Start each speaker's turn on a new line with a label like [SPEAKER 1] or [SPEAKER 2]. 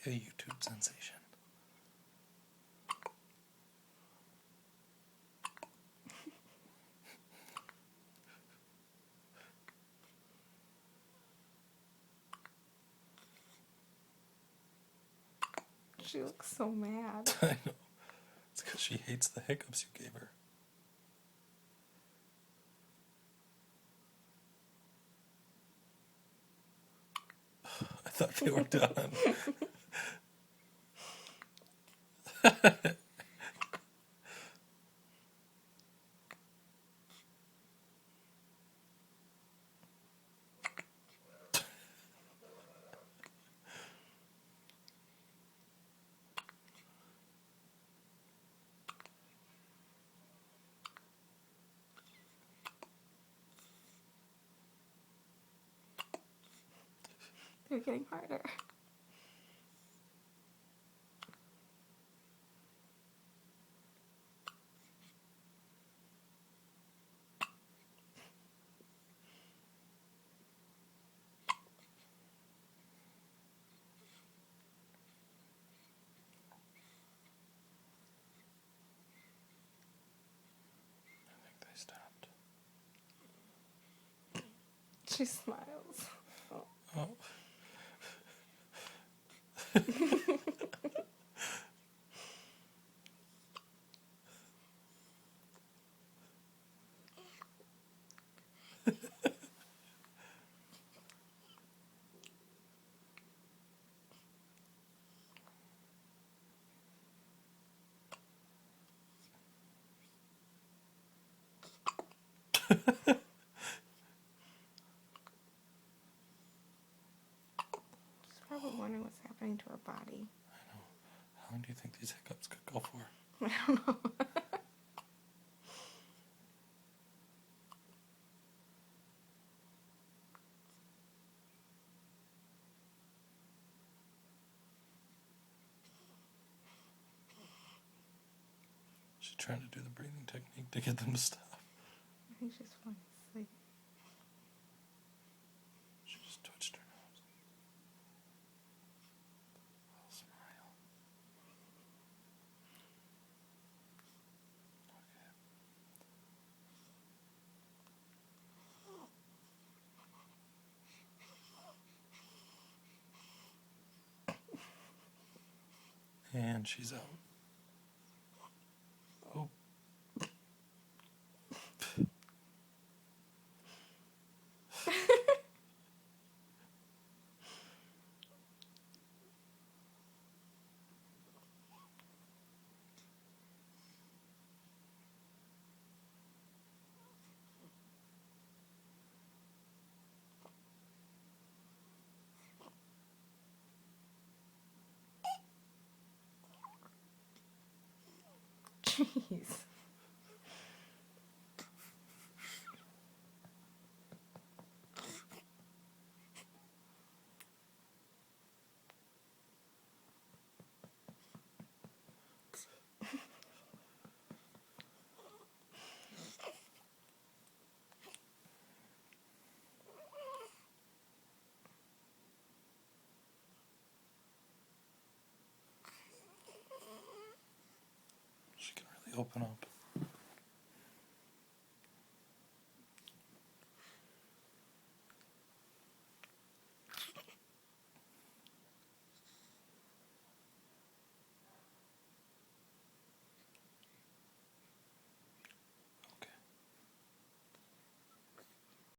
[SPEAKER 1] a YouTube sensation.
[SPEAKER 2] She looks so mad.
[SPEAKER 1] I know. It's because she hates the hiccups you gave her. I thought they were done.
[SPEAKER 2] They're getting harder.
[SPEAKER 1] I think they stopped.
[SPEAKER 2] She smiles.
[SPEAKER 1] Oh.
[SPEAKER 2] She's probably wondering what's happening to her body.
[SPEAKER 1] I know. How long do you think these hiccups could go for?
[SPEAKER 2] I don't know.
[SPEAKER 1] She's trying to do the breathing technique to get them to stop.
[SPEAKER 2] I think she's falling asleep.
[SPEAKER 1] She just twitched her nose. Little smile. Okay. And she's out. Oh.
[SPEAKER 2] Jeez.
[SPEAKER 1] She can really open up.